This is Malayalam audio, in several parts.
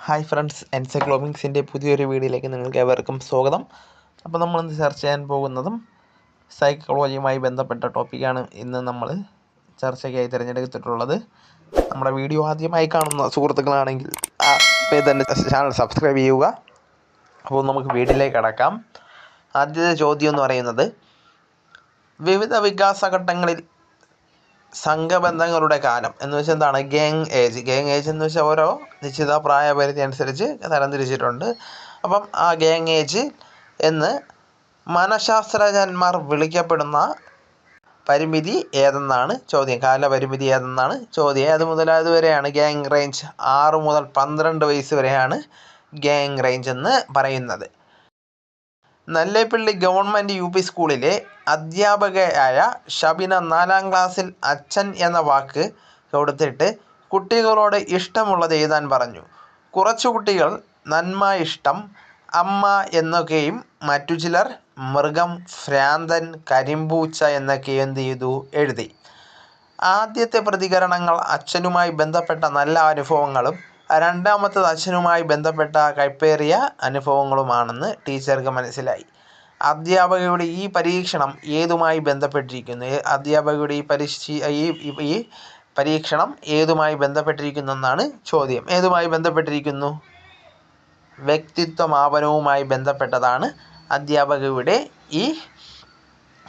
ഹായ് ഫ്രണ്ട്സ്, എൻസൈക്ലോമിക്സിൻ്റെ പുതിയൊരു വീഡിയോയിലേക്ക് നിങ്ങൾക്ക് ഏവർക്കും സ്വാഗതം. അപ്പോൾ നമ്മളിന്ന് ചർച്ച ചെയ്യാൻ പോകുന്നതും സൈക്കോളജിയുമായി ബന്ധപ്പെട്ട ടോപ്പിക്കാണ് ഇന്ന് നമ്മൾ ചർച്ചയ്ക്കായി തിരഞ്ഞെടുത്തിട്ടുള്ളത്. നമ്മുടെ വീഡിയോ ആദ്യമായി കാണുന്ന സുഹൃത്തുക്കളാണെങ്കിൽ തന്നെ ചാനൽ സബ്സ്ക്രൈബ് ചെയ്യുക. അപ്പോൾ നമുക്ക് വീഡിയോയിലേക്ക് കടക്കാം. ആദ്യത്തെ ചോദ്യം എന്ന് പറയുന്നത്, വിവിധ വികാസഘട്ടങ്ങളിൽ സംഘബന്ധങ്ങളുടെ കാലം എന്ന് വെച്ചാൽ എന്താണ്? ഗാങ് ഏജ് എന്ന് വെച്ചാൽ ഓരോ നിശ്ചിത പ്രായപരിധി അനുസരിച്ച് തരംതിരിച്ചിട്ടുണ്ട്. അപ്പം ആ ഗാങ് ഏജ് എന്ന് മനഃശാസ്ത്രജ്ഞന്മാർ വിളിക്കപ്പെടുന്ന പരിമിതി ഏതെന്നാണ് ചോദ്യം. കാലപരിമിതി ഏതെന്നാണ് ചോദ്യം. അത് മുതൽ അതുവരെയാണ് ഗാങ് റേഞ്ച്. 6 മുതൽ 12 വയസ്സ് വരെയാണ് ഗാങ് റേഞ്ച് എന്ന് പറയുന്നത്. നല്ലേപ്പിള്ളി ഗവൺമെൻറ് UP സ്കൂളിലെ അധ്യാപകയായ ഷബിന 4ാം ക്ലാസ്സിൽ അച്ഛൻ എന്ന വാക്ക് കൊടുത്തിട്ട് കുട്ടികളോട് ഇഷ്ടമുള്ളത് എഴുതാൻ പറഞ്ഞു. കുറച്ചു കുട്ടികൾ നന്മ, ഇഷ്ടം, അമ്മ എന്നൊക്കെയും മറ്റു ചിലർ മൃഗം, ഭ്രാന്തൻ, കരിമ്പൂച്ച എന്നൊക്കെയും എന്ത് ചെയ്തു? എഴുതി. ആദ്യത്തെ പ്രതികരണങ്ങൾ അച്ഛനുമായി ബന്ധപ്പെട്ട നല്ല അനുഭവങ്ങളും രണ്ടാമത്തത് അച്ഛനുമായി ബന്ധപ്പെട്ട കൈപ്പേറിയ അനുഭവങ്ങളുമാണെന്ന് ടീച്ചർക്ക് മനസ്സിലായി. അധ്യാപകയുടെ ഈ പരീക്ഷണം ഏതുമായി ബന്ധപ്പെട്ടിരിക്കുന്നു? അധ്യാപകയുടെ ഈ പരീക്ഷണം ഏതുമായി ബന്ധപ്പെട്ടിരിക്കുന്നു എന്നാണ് ചോദ്യം. ഏതുമായി ബന്ധപ്പെട്ടിരിക്കുന്നു? വ്യക്തിത്വമാപനവുമായി ബന്ധപ്പെട്ടതാണ് അധ്യാപകയുടെ ഈ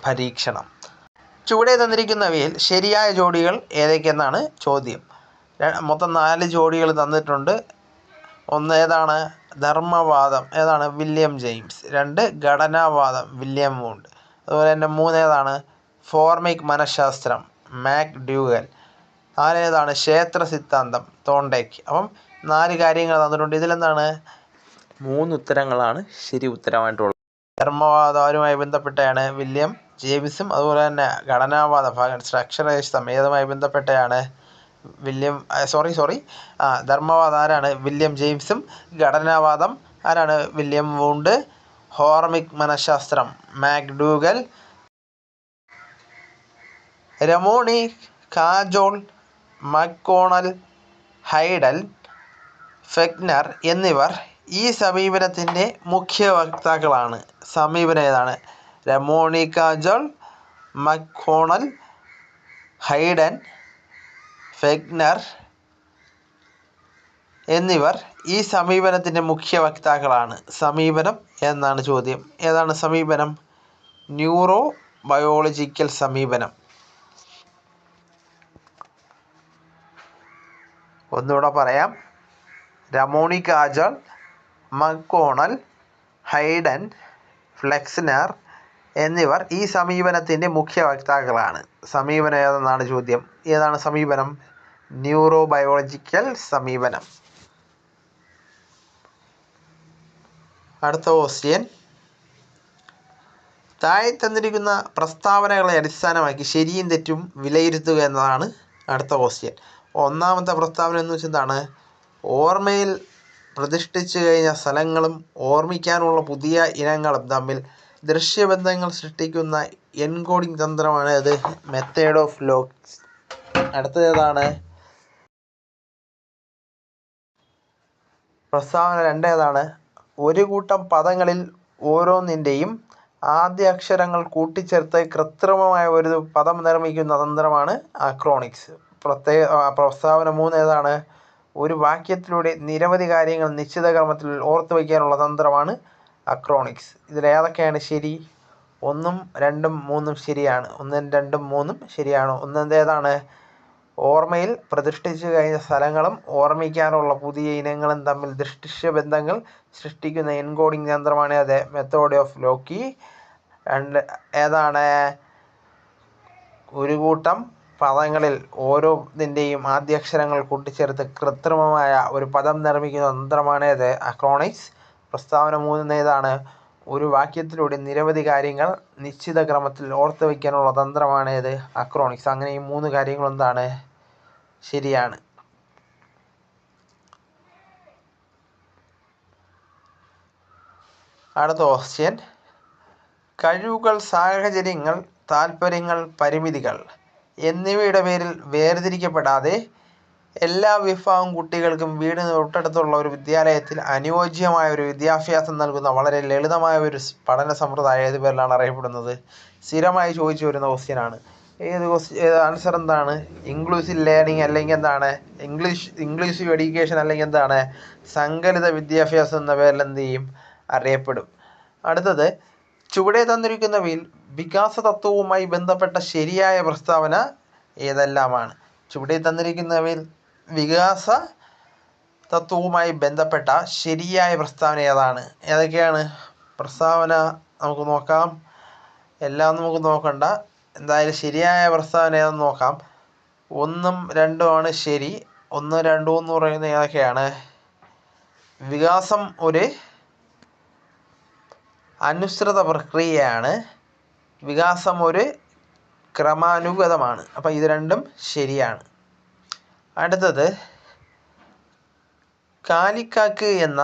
പരീക്ഷണം. ചുവടെ തന്നിരിക്കുന്നവയിൽ ശരിയായ ജോഡികൾ ഏതൊക്കെയെന്നാണ് ചോദ്യം. മൊത്തം 4 ജോഡികൾ തന്നിട്ടുണ്ട്. ഒന്ന് ഏതാണ്? ധർമ്മവാദം ഏതാണ്? William James. 2 ഘടനാവാദം വില്യം വൂണ്ട്. അതുപോലെ തന്നെ 3 ഏതാണ്? ഫോർമിക് മനഃശാസ്ത്രം മാക് ഡ്യൂഗൽ. 4 ഏതാണ്? ക്ഷേത്ര സിദ്ധാന്തം തോണ്ടേക്ക്. അപ്പം 4 കാര്യങ്ങൾ തന്നിട്ടുണ്ട്. ഇതിലെന്താണ്? 3 ഉത്തരങ്ങളാണ് ശരി ഉത്തരമായിട്ടുള്ളത്. ധർമ്മവാദവുമായി ബന്ധപ്പെട്ടാണ് വില്യം ജെയിംസും. അതുപോലെ തന്നെ ഘടനാവാദ ഭാഗം സ്ട്രക്ചറലിസം ഏതുമായി ബന്ധപ്പെട്ടാണ് ധർമ്മവാദം ആരാണ്? വില്യം ജെയിംസും. ഘടനാവാദം ആരാണ്? William Wundt. ഹോർമിക് മനഃശാസ്ത്രം മാക് ഡ്യൂഗൽ. രമോണി, കാജോൾ, മക്കോണൽ, ഹൈഡൽ, ഫെഗ്നർ എന്നിവർ ഈ സമീപനത്തിൻ്റെ മുഖ്യ വക്താക്കളാണ്. സമീപനം ഏതാണ്? രമോണി, കാജോൾ, മക്കോണൽ, ഹൈഡൻ, ഫെഗ്നർ എന്നിവർ ഈ സമീപനത്തിൻ്റെ മുഖ്യ വക്താക്കളാണ്. സമീപനം എന്നാണ് ചോദ്യം. ഏതാണ് സമീപനം? ന്യൂറോ ബയോളജിക്കൽ സമീപനം. ഒന്നുകൂടെ പറയാം. രമോണി, കാജോൾ, മക്കോണൽ, ഹൈഡൻ, ഫ്ലെക്സ്നർ എന്നിവർ ഈ സമീപനത്തിൻ്റെ മുഖ്യ വക്താക്കളാണ്. സമീപനം ഏതെന്നാണ് ചോദ്യം. ഏതാണ് സമീപനം? ന്യൂറോ ബയോളജിക്കൽ സമീപനം. അടുത്ത ക്വസ്റ്റ്യൻ, താഴെ തന്നിരിക്കുന്ന പ്രസ്താവനകളെ അടിസ്ഥാനമാക്കി ശരിയും തെറ്റും വിലയിരുത്തുക എന്നതാണ് അടുത്ത ക്വസ്റ്റ്യൻ. ഒന്നാമത്തെ പ്രസ്താവന എന്ന് വെച്ചാൽ എന്താണ്? ഓർമ്മയിൽ പ്രതിഷ്ഠിച്ചു കഴിഞ്ഞ സ്ഥലങ്ങളും ഓർമ്മിക്കാനുള്ള പുതിയ ഇനങ്ങളും തമ്മിൽ ദൃശ്യബന്ധങ്ങൾ സൃഷ്ടിക്കുന്ന എൻകോഡിംഗ് തന്ത്രമാണ് അത് മെത്തേഡ് ഓഫ് ലോഗ്സ്. അടുത്തതാണ് പ്രസ്താവന 2. ഏതാണ്? ഒരു കൂട്ടം പദങ്ങളിൽ ഓരോന്നിൻ്റെയും ആദ്യ അക്ഷരങ്ങൾ കൂട്ടിച്ചേർത്ത് കൃത്രിമമായ ഒരു പദം നിർമ്മിക്കുന്ന തന്ത്രമാണ് അക്രോണിക്സ്. പ്രസ്താവന 3. ഏതാണ്? ഒരു വാക്യത്തിലൂടെ നിരവധി കാര്യങ്ങൾ നിശ്ചിത ക്രമത്തിൽ ഓർത്തു വയ്ക്കാനുള്ള തന്ത്രമാണ് അക്രോണിക്സ്. ഇതിലേതൊക്കെയാണ് ശരി? 1, 2, 3 ശരിയാണ്. 1, 2, 3 ശരിയാണ്. ഏതാണ്? ഓർമ്മയിൽ പ്രതിഷ്ഠിച്ചു കഴിഞ്ഞ സ്ഥലങ്ങളും ഓർമ്മിക്കാനുള്ള പുതിയ ഇനങ്ങളും തമ്മിൽ ദൃശ്യബന്ധങ്ങൾ സൃഷ്ടിക്കുന്ന എൻകോഡിംഗ് തന്ത്രമാണ് അത് മെത്തേഡ് ഓഫ് ലോക്കി. 2 ഏതാണ്? ഒരു കൂട്ടം പദങ്ങളിൽ ഓരോന്നിൻ്റെയും ആദ്യാക്ഷരങ്ങൾ കൂട്ടിച്ചേർത്ത് കൃത്രിമമായ ഒരു പദം നിർമ്മിക്കുന്ന തന്ത്രമാണ് അത് അക്രോണിക്സ്. പ്രസ്താവന 3 ഏതാണ്? ഒരു വാക്യത്തിലൂടെ നിരവധി കാര്യങ്ങൾ നിശ്ചിത ക്രമത്തിൽ ഓർത്തു വയ്ക്കാനുള്ള തന്ത്രമാണ് ഇത് അക്രോണിക്സ്. അങ്ങനെ ഈ 3 കാര്യങ്ങൾ എന്താണ്? ശരിയാണ്. അടുത്ത ക്വസ്റ്റ്യൻ, കഴിവുകൾ, സാഹചര്യങ്ങൾ, താൽപ്പര്യങ്ങൾ, പരിമിതികൾ എന്നിവയുടെ പേരിൽ വേർതിരിക്കപ്പെടാതെ എല്ലാ വിഭാഗം കുട്ടികൾക്കും വീടിന് തൊട്ടടുത്തുള്ള ഒരു വിദ്യാലയത്തിൽ അനുയോജ്യമായ ഒരു വിദ്യാഭ്യാസം നൽകുന്ന വളരെ ലളിതമായ ഒരു പഠന സമ്പ്രദായം ഏത് പേരിലാണ് അറിയപ്പെടുന്നത്? സ്ഥിരമായി ചോദിച്ചു വരുന്ന ക്വസ്റ്റ്യനാണ്. ആൻസർ എന്താണ്? ഇൻക്ലൂസീവ് ലേണിംഗ്, അല്ലെങ്കിൽ എന്താണ് ഇൻക്ലൂസീവ് എഡ്യൂക്കേഷൻ, അല്ലെങ്കിൽ എന്താണ് സങ്കലിത വിദ്യാഭ്യാസം എന്ന പേരിൽ എന്ത് ചെയ്യും? അറിയപ്പെടും. അടുത്തത്, ചുവടെ തന്നിരിക്കുന്നവയിൽ വികാസ തത്വവുമായി ബന്ധപ്പെട്ട ശരിയായ പ്രസ്താവന ഏതെല്ലാമാണ്? ചുവടെ തന്നിരിക്കുന്നവയിൽ വികാസ തത്വവുമായി ബന്ധപ്പെട്ട ശരിയായ പ്രസ്താവന ഏതാണ്? ഏതൊക്കെയാണ് പ്രസ്താവന? നമുക്ക് നോക്കാം. എല്ലാം നമുക്ക് നോക്കണ്ട, എന്തായാലും ശരിയായ പ്രസ്താവന ഏതെന്ന് നോക്കാം. 1ഉം 2ഉമാണ് ശരി. 1, 2 എന്ന് പറയുന്നത് ഏതൊക്കെയാണ്? വികാസം ഒരു അനുസൃത പ്രക്രിയയാണ്. വികാസം ഒരു ക്രമാനുഗതമാണ്. അപ്പം ഇത് രണ്ടും ശരിയാണ്. അടുത്തത്, കാലിക്കാക്ക് എന്ന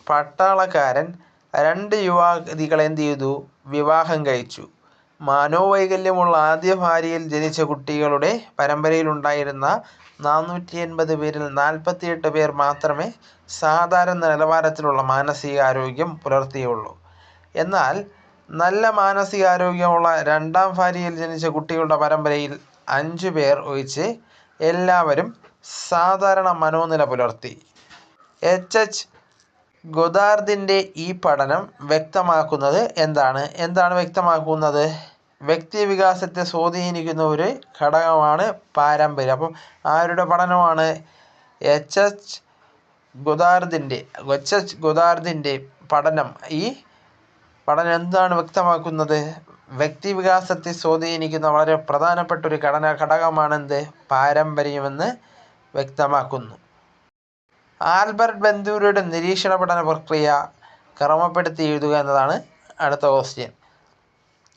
പട്ടാളക്കാരൻ 2 യുവതികളെ എന്ത് ചെയ്തു? വിവാഹം കഴിച്ചു. മനോവൈകല്യമുള്ള ആദ്യ ഭാര്യയിൽ ജനിച്ച കുട്ടികളുടെ പരമ്പരയിലുണ്ടായിരുന്ന 480 പേരിൽ 48 പേർ മാത്രമേ സാധാരണ നിലവാരത്തിലുള്ള മാനസികാരോഗ്യം പുലർത്തിയുള്ളൂ. എന്നാൽ നല്ല മാനസികാരോഗ്യമുള്ള രണ്ടാം ഭാര്യയിൽ ജനിച്ച കുട്ടികളുടെ പരമ്പരയിൽ 5 പേർ ഒഴിച്ച് എല്ലാവരും സാധാരണ മനോനില പുലർത്തി. H. ഗോദ്ദാർദിൻ്റെ ഈ പഠനം വ്യക്തമാക്കുന്നത് എന്താണ് വ്യക്തമാക്കുന്നത്? വ്യക്തിവികാസത്തെ സ്വാധീനിക്കുന്ന ഒരു ഘടകമാണ് പാരമ്പര്യം. അപ്പം ആരുടെ പഠനമാണ്? H. ഗോദ്ദാർദിൻ്റെ പഠനം. ഈ പഠനം എന്താണ് വ്യക്തമാക്കുന്നത്? വ്യക്തിവികാസത്തെ സ്വാധീനിക്കുന്ന വളരെ പ്രധാനപ്പെട്ട ഒരു ഘടകമാണെന്ത്? പാരമ്പര്യമെന്ന് വ്യക്തമാക്കുന്നു. ആൽബർട്ട് ബന്ദൂരയുടെ നിരീക്ഷണ പഠന പ്രക്രിയ ക്രമപ്പെടുത്തി എഴുതുക എന്നതാണ് അടുത്ത ക്വസ്റ്റ്യൻ.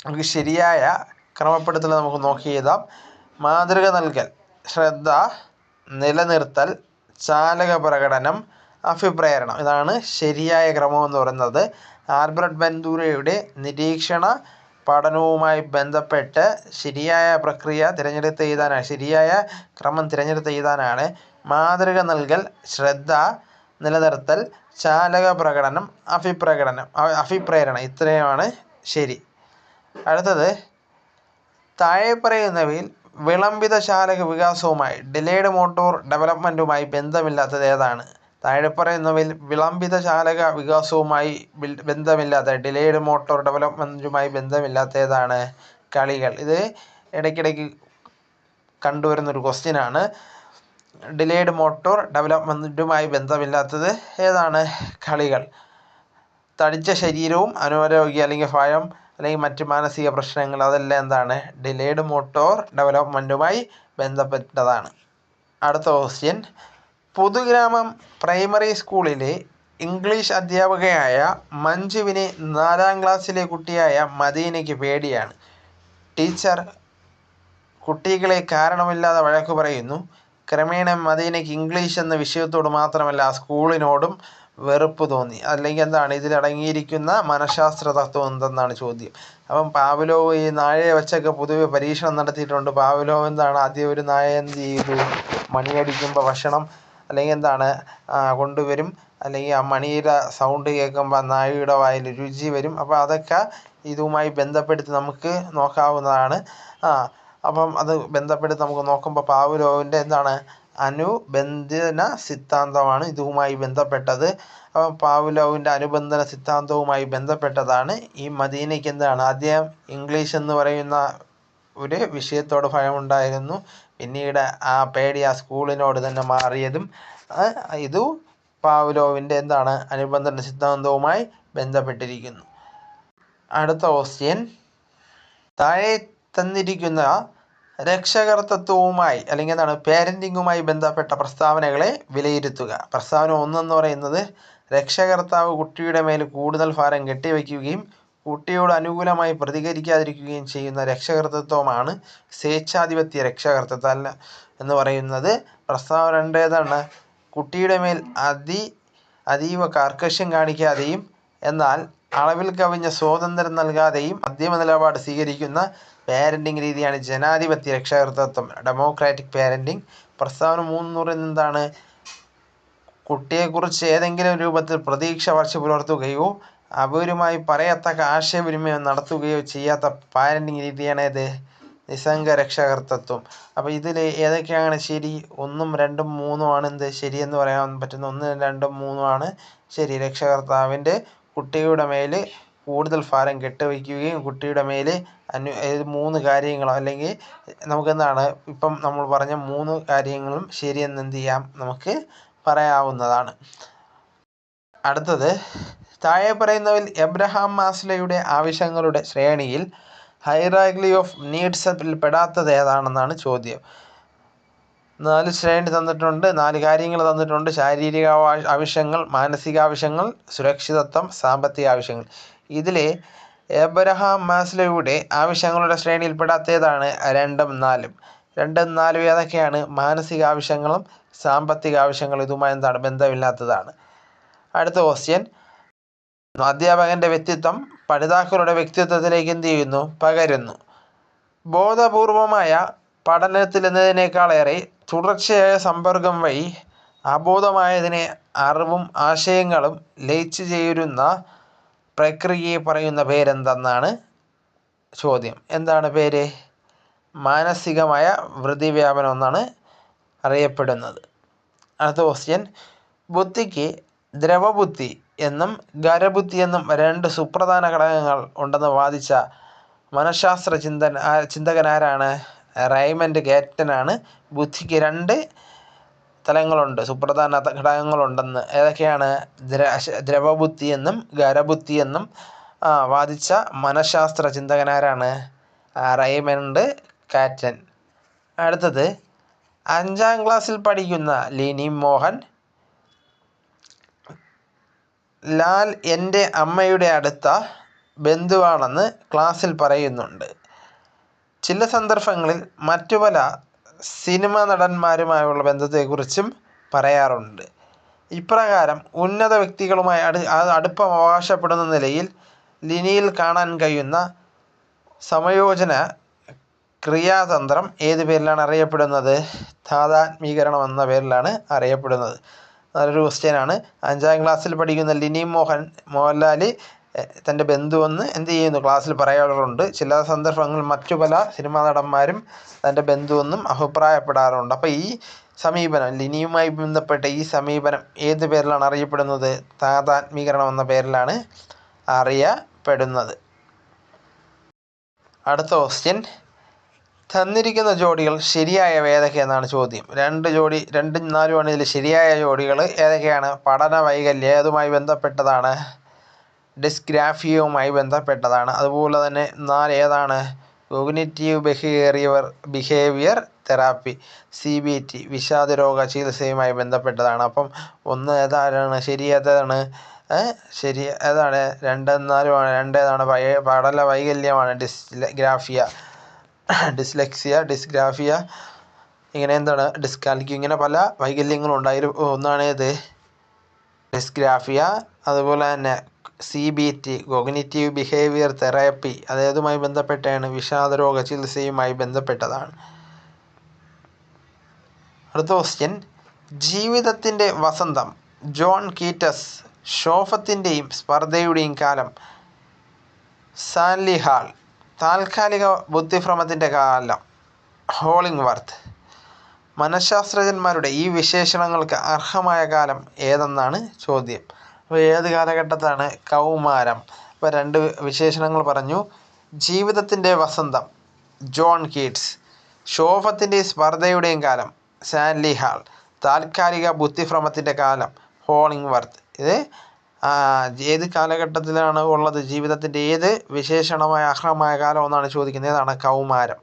നമുക്ക് ശരിയായ ക്രമപ്പെടുത്തൽ നമുക്ക് നോക്കി എഴുതാം. മാതൃക നൽകൽ, ശ്രദ്ധ, നിലനിർത്തൽ, ചാലക പ്രകടനം, അഭിപ്രേരണം. ഇതാണ് ശരിയായ ക്രമം എന്ന് പറയുന്നത്. ആൽബർട്ട് ബന്ദൂരയുടെ നിരീക്ഷണ പഠനവുമായി ബന്ധപ്പെട്ട് ശരിയായ പ്രക്രിയ തിരഞ്ഞെടുത്ത് എഴുതാനാണ്, ശരിയായ ക്രമം തിരഞ്ഞെടുത്ത് എഴുതാനാണ് മാതൃക നൽകൽ, ശ്രദ്ധ, നിലനിർത്തൽ, ചാലക പ്രകടനം, അഭിപ്രേരണം. ഇത്രയുമാണ് ശരി. അടുത്തത്, താഴെ പറയുന്നവയിൽ വിളംബിത ചാലക വികാസവുമായി ഡിലേഡ് മോട്ടോർ ഡെവലപ്മെൻറ്റുമായി ബന്ധമില്ലാത്തത് ഏതാണ്? താഴെ പറയുന്നവയിൽ വിളംബിത ചാലക വികാസവുമായി ബന്ധമില്ലാത്ത ഡിലേഡ് മോട്ടോർ ഡെവലപ്മെൻറ്റുമായി ബന്ധമില്ലാത്ത ഏതാണ്? കളികൾ. ഇത് ഇടയ്ക്കിടയ്ക്ക് കണ്ടുവരുന്നൊരു ക്വസ്റ്റ്യനാണ്. ഡിലേഡ് മോട്ടോർ ഡെവലപ്മെൻറ്റുമായി ബന്ധമില്ലാത്തത് ഏതാണ്? കളികൾ. തടിച്ച ശരീരവും അനാരോഗ്യം അല്ലെങ്കിൽ ഭയം അല്ലെങ്കിൽ മറ്റ് മാനസിക പ്രശ്നങ്ങൾ, അതെല്ലാം എന്താണ്? ഡിലേഡ് മോട്ടോർ ഡെവലപ്മെൻറ്റുമായി ബന്ധപ്പെട്ടതാണ്. അടുത്ത ക്വസ്റ്റ്യൻ, പൊതുഗ്രാമം പ്രൈമറി സ്കൂളിലെ ഇംഗ്ലീഷ് അധ്യാപകയായ മഞ്ജുവിനെ 4ാം ക്ലാസ്സിലെ കുട്ടിയായ മദീനയ്ക്ക് പേടിയാണ്. ടീച്ചർ കുട്ടികളെ കാരണമില്ലാതെ വഴക്കു പറയുന്നു. ക്രമേണ മദീനയ്ക്ക് ഇംഗ്ലീഷ് എന്ന വിഷയത്തോട് മാത്രമല്ല ആ സ്കൂളിനോടും വെറുപ്പ് തോന്നി. അല്ലെങ്കിൽ എന്താണ് ഇതിലടങ്ങിയിരിക്കുന്ന മനഃശാസ്ത്ര തത്വം എന്തെന്നാണ് ചോദ്യം. അപ്പം പാവ്ലോവ് ഈ നായയെ വെച്ചൊക്കെ പൊതുവെ പരീക്ഷണം നടത്തിയിട്ടുണ്ട്. പാവ്ലോവ് എന്താണ് ആദ്യം ഒരു നായ എന്ത് ചെയ്തു? മണിയടിക്കുമ്പോൾ ഭക്ഷണം അല്ലെങ്കിൽ എന്താണ് കൊണ്ടുവരും, അല്ലെങ്കിൽ ആ മണിയുടെ സൗണ്ട് കേൾക്കുമ്പോൾ ആ നായയുടെ വായിൽ രുചി വരും. അപ്പോൾ അതൊക്കെ ഇതുമായി ബന്ധപ്പെടുത്തി നമുക്ക് നോക്കാവുന്നതാണ്. അപ്പം അത് ബന്ധപ്പെടുത്തി നമുക്ക് നോക്കുമ്പോൾ പാവ്ലോവിൻ്റെ എന്താണ് അനുബന്ധന സിദ്ധാന്തമാണ് ഇതുമായി ബന്ധപ്പെട്ടത്. അപ്പം പാവ്ലോവിൻ്റെ അനുബന്ധന സിദ്ധാന്തവുമായി ബന്ധപ്പെട്ടതാണ് ഈ മദീനയ്ക്ക് എന്താണ് ആദ്യം ഇംഗ്ലീഷ് എന്ന് പറയുന്ന ഒരു വിഷയത്തോട് ഭയമുണ്ടായിരുന്നു. പിന്നീട് ആ പേടി ആ സ്കൂളിനോട് തന്നെ മാറിയതും ഇതു പാവ്ലോവിൻ്റെ എന്താണ് അനുബന്ധന സിദ്ധാന്തവുമായി ബന്ധപ്പെട്ടിരിക്കുന്നു. അടുത്ത ക്വസ്റ്റ്യൻ, താഴെ തന്നിരിക്കുന്ന രക്ഷകർത്തൃത്വവുമായി അല്ലെങ്കിൽ എന്താണ് പേരൻറ്റിങ്ങുമായി ബന്ധപ്പെട്ട പ്രസ്താവനകളെ വിലയിരുത്തുക. പ്രസ്താവന 1 എന്ന് പറയുന്നത്, രക്ഷകർത്താവ് കുട്ടിയുടെ മേൽ കൂടുതൽ ഭാരം കെട്ടിവയ്ക്കുകയും കുട്ടിയോട് അനുകൂലമായി പ്രതികരിക്കാതിരിക്കുകയും ചെയ്യുന്ന രക്ഷകർത്തൃത്വമാണ് സ്വേച്ഛാധിപത്യ രക്ഷകർത്തൃത്വം എന്ന് പറയുന്നത്. പ്രസ്താവന 2 ഏതാണ്? കുട്ടിയുടെ മേൽ അതീവ കാർക്കശ്യം കാണിക്കാതെയും എന്നാൽ അളവിൽ കവിഞ്ഞ സ്വാതന്ത്ര്യം നൽകാതെയും മധ്യമ നിലപാട് സ്വീകരിക്കുന്ന പാരൻറ്റിങ് രീതിയാണ് ജനാധിപത്യ രക്ഷകർത്തൃത്വം, ഡെമോക്രാറ്റിക് പാരൻറ്റിങ്. പ്രസ്താവന 3 എന്ന് പറയുന്നത് എന്താണ്? കുട്ടിയെക്കുറിച്ച് ഏതെങ്കിലും രൂപത്തിൽ പ്രതീക്ഷ വച്ച് പുലർത്തുകയോ അവരുമായി പറയത്തക്ക ആശയവിനിമയം നടത്തുകയോ ചെയ്യാത്ത പാരൻറ്റിങ് രീതിയാണ് ഏത്? നിസ്സംഗ രക്ഷകർത്തത്വം. അപ്പോൾ ഇതിൽ ഏതൊക്കെയാണ് ശരി? 1, 2, 3 ആണ് എന്ത് ശരിയെന്ന് പറയാൻ പറ്റുന്ന. 1, 2, 3 ആണ് ശരി. രക്ഷകർത്താവിൻ്റെ കുട്ടിയുടെ മേൽ കൂടുതൽ ഭാരം കെട്ടുവയ്ക്കുകയും കുട്ടിയുടെ മേൽ 3 കാര്യങ്ങളോ അല്ലെങ്കിൽ നമുക്കെന്താണ് ഇപ്പം നമ്മൾ പറഞ്ഞ 3 കാര്യങ്ങളും ശരിയെന്ന് എന്ത് ചെയ്യാം? നമുക്ക് പറയാവുന്നതാണ്. അടുത്തത്, താഴെ പറയുന്നവയിൽ എബ്രഹാം മാസ്ലോയുടെ ആവശ്യങ്ങളുടെ ശ്രേണിയിൽ ഹൈറാർക്കി ഓഫ് നീഡ്സിൽ പെടാത്തത് ഏതാണെന്നാണ് ചോദ്യം. 4 ശ്രേണി തന്നിട്ടുണ്ട്, 4 കാര്യങ്ങൾ തന്നിട്ടുണ്ട്. ശാരീരിക ആവശ്യങ്ങൾ, മാനസിക ആവശ്യങ്ങൾ, സുരക്ഷിതത്വം, സാമ്പത്തിക ആവശ്യങ്ങൾ. ഇതിൽ എബ്രഹാം മാസ്ലോയുടെ ആവശ്യങ്ങളുടെ ശ്രേണിയിൽ പെടാത്ത ഏതാണ്? 2ഉം 4ഉം. 2ഉം 4ഉം ഏതൊക്കെയാണ്? മാനസിക ആവശ്യങ്ങളും സാമ്പത്തിക ആവശ്യങ്ങളും ഇതുമായി എന്താണ്? ബന്ധമില്ലാത്തതാണ്. അടുത്ത ക്വസ്റ്റ്യൻ, അധ്യാപകൻ്റെ വ്യക്തിത്വം പഠിതാക്കളുടെ വ്യക്തിത്വത്തിലേക്ക് എന്ത് ചെയ്യുന്നു? പകരുന്നു. ബോധപൂർവമായ പഠനത്തിലെന്നതിനേക്കാളേറെ തുടർച്ചയായ സമ്പർക്കം വഴി അബോധമായതിനെ അറിവും ആശയങ്ങളും ലയിച്ചു ചേരുന്ന പ്രക്രിയയെ പറയുന്ന പേരെന്തെന്നാണ് ചോദ്യം. എന്താണ് പേര്? മാനസികമായ വൃതിവ്യാപനം എന്നാണ് അറിയപ്പെടുന്നത്. അടുത്ത ക്വസ്റ്റ്യൻ, ബുദ്ധിക്ക് ദ്രവബുദ്ധി എന്നും ഖരബുദ്ധി എന്നും 2 സുപ്രധാന ഘടകങ്ങൾ ഉണ്ടെന്ന് വാദിച്ച മനഃശാസ്ത്ര ചിന്തകനാരാണ്? റൈമണ്ട് ഗേറ്റനാണ്. ബുദ്ധിക്ക് 2 തലങ്ങളുണ്ട്, സുപ്രധാന ഘടകങ്ങളുണ്ടെന്ന്. ഏതൊക്കെയാണ്? ദ്രവബുദ്ധി എന്നും ഖരബുദ്ധി എന്നും വാദിച്ച മനഃശാസ്ത്ര ചിന്തകനാരാണ്? റൈമണ്ട് ഗേറ്റൻ. അടുത്തത്, 5ാം ക്ലാസ്സിൽ പഠിക്കുന്ന ലിനി മോഹൻ ലാൽ എൻ്റെ അമ്മയുടെ അടുത്ത ബന്ധുവാണെന്ന് ക്ലാസ്സിൽ പറയുന്നുണ്ട്. ചില സന്ദർഭങ്ങളിൽ മറ്റു പല സിനിമാ നടന്മാരുമായുള്ള ബന്ധത്തെക്കുറിച്ചും പറയാറുണ്ട്. ഇപ്രകാരം ഉന്നത വ്യക്തികളുമായി അടുപ്പം അവകാശപ്പെടുന്ന നിലയിൽ ലിനിയിൽ കാണാൻ കഴിയുന്ന സമയോചന ക്രിയാതന്ത്രം ഏത് പേരിലാണ് അറിയപ്പെടുന്നത്? താദാത്മീകരണം എന്ന പേരിലാണ് അറിയപ്പെടുന്നത്. നല്ലൊരു ക്വസ്റ്റ്യനാണ്. 5ാം ക്ലാസ്സിൽ പഠിക്കുന്ന ലിനി മോഹൻലാൽ തൻ്റെ ബന്ധുവെന്ന് എന്ത് ചെയ്യുന്നു? ക്ലാസ്സിൽ പറയാറുണ്ട്. ചില സന്ദർഭങ്ങളിൽ മറ്റു പല സിനിമാ നടന്മാരും തൻ്റെ ബന്ധുവെന്നും അഭിപ്രായപ്പെടാറുണ്ട്. അപ്പോൾ ഈ സമീപനം, ലിനിയുമായി ബന്ധപ്പെട്ട ഈ സമീപനം ഏത് പേരിലാണ് അറിയപ്പെടുന്നത്? താദാത്മീകരണം എന്ന പേരിലാണ് അറിയപ്പെടുന്നത്. അടുത്ത ക്വസ്റ്റ്യൻ, തന്നിരിക്കുന്ന ജോഡികൾ ശരിയായവ ഏതൊക്കെയെന്നാണ് ചോദ്യം. 2ഉം 4ഉം ആണ് ഇതിൽ ശരിയായ ജോഡികൾ. ഏതൊക്കെയാണ്? പഠന വൈകല്യം ഏതുമായി ബന്ധപ്പെട്ടതാണ്? ഡിസ്ഗ്രാഫിയയുമായി ബന്ധപ്പെട്ടതാണ്. അതുപോലെ തന്നെ 4 ഏതാണ്? കോഗ്നിറ്റീവ് ബിഹേവിയർ തെറാപ്പി, CBT, വിഷാദരോഗ ചികിത്സയുമായി ബന്ധപ്പെട്ടതാണ്. അപ്പം 1 ഏതാണ് ശരി? ഏതാണ് ശരി? ഏതാണ്? 2ഉം 4ഉം ആണ്. 2 ഏതാണ്? പഠന വൈകല്യമാണ്. ഡിസ്ഗ്രാഫിയ, ഇങ്ങനെ എന്താണ്? ഡിസ്കാൽക്കി, ഇങ്ങനെ പല വൈകല്യങ്ങളുണ്ട്. അതിൽ ഒന്നാണ് ഏത്? ഡിസ്ഗ്രാഫിയ. അതുപോലെ തന്നെ CBT, കോഗ്നിറ്റീവ് ബിഹേവിയർ തെറാപ്പി, അതേതുമായി ബന്ധപ്പെട്ടാണ്? വിഷാദരോഗ ചികിത്സയുമായി ബന്ധപ്പെട്ടതാണ്. അടുത്ത ക്വസ്റ്റ്യൻ, ജീവിതത്തിൻ്റെ വസന്തം, ജോൺ കീറ്റസ്, ശോഭത്തിൻ്റെയും സ്പർദ്ധയുടെയും കാലം, സാൻലി ഹാൾ, താൽക്കാലിക ബുദ്ധിഭ്രമത്തിൻ്റെ കാലം, ഹോളിംഗ്വർത്ത്. മനഃശാസ്ത്രജ്ഞന്മാരുടെ ഈ വിശേഷണങ്ങൾക്ക് അർഹമായ കാലം ഏതെന്നാണ് ചോദ്യം. അപ്പോൾ ഏത് കാലഘട്ടത്താണ്? കൗമാരം. അപ്പോൾ 2 വിശേഷണങ്ങൾ പറഞ്ഞു. ജീവിതത്തിൻ്റെ വസന്തം ജോൺ കീറ്റ്സ്, ശോഭത്തിൻ്റെയും സ്പർദ്ധയുടെയും കാലം സാൻലി ഹാൾ, താൽക്കാലിക ബുദ്ധിഭ്രമത്തിൻ്റെ കാലം ഹോളിംഗ്വർത്ത്. ഇത് ഏത് കാലഘട്ടത്തിലാണ് ഉള്ളത്? ജീവിതത്തിൻ്റെ ഏത് വിശേഷണമായ അർഹമായ കാലം എന്നാണ് ചോദിക്കുന്നത്. ഏതാണ്? കൗമാരം.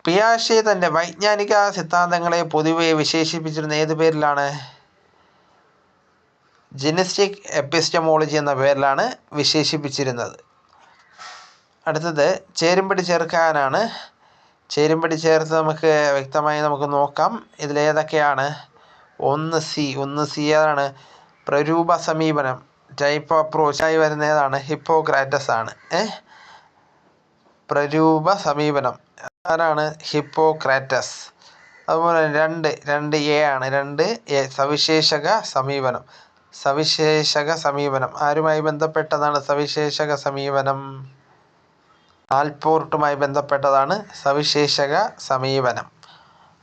പിയാഷെ തൻ്റെ വൈജ്ഞാനിക സിദ്ധാന്തങ്ങളെ പൊതുവെ വിശേഷിപ്പിച്ചിരുന്ന ഏത് പേരിലാണ്? ജെനിസ്റ്റിക് എപ്പിസ്റ്റമോളജി എന്ന പേരിലാണ് വിശേഷിപ്പിച്ചിരുന്നത്. അടുത്തത്, ചേരുംപടി ചേർക്കാനാണ്. ചേരുംപടി ചേർത്ത് നമുക്ക് വ്യക്തമായി നമുക്ക് നോക്കാം. ഇതിലേതൊക്കെയാണ്? 1C ഏതാണ്? പ്രരൂപ സമീപനം, ടൈപ്പ് അപ്രോച്ചായി വരുന്ന ഏതാണ്? ഹിപ്പോക്രാറ്റസ് ആണ്. പ്രരൂപ സമീപനം ആരാണ്? ഹിപ്പോക്രാറ്റസ്. അതുപോലെ രണ്ട് എ ആണ്. 2A സവിശേഷക സമീപനം. സവിശേഷക സമീപനം ആരുമായി ബന്ധപ്പെട്ടതാണ്? സവിശേഷക സമീപനം ആൽപോർട്ടുമായി ബന്ധപ്പെട്ടതാണ് സവിശേഷക സമീപനം.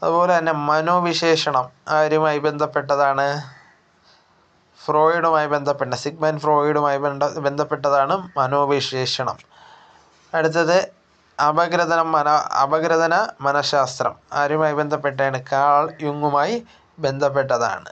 അതുപോലെ തന്നെ മനോവിശേഷണം ആരുമായി ബന്ധപ്പെട്ടതാണ്? ഫ്രോയിഡുമായി സിഗ്മണ്ട് ഫ്രോയിഡുമായി ബന്ധപ്പെട്ടതാണ് മനോവിശേഷണം. അടുത്തത് അപഗ്രഥന മനഃശാസ്ത്രം ആരുമായി ബന്ധപ്പെട്ടാണ്? കാൾ യുങ്ങുമായി ബന്ധപ്പെട്ടതാണ്.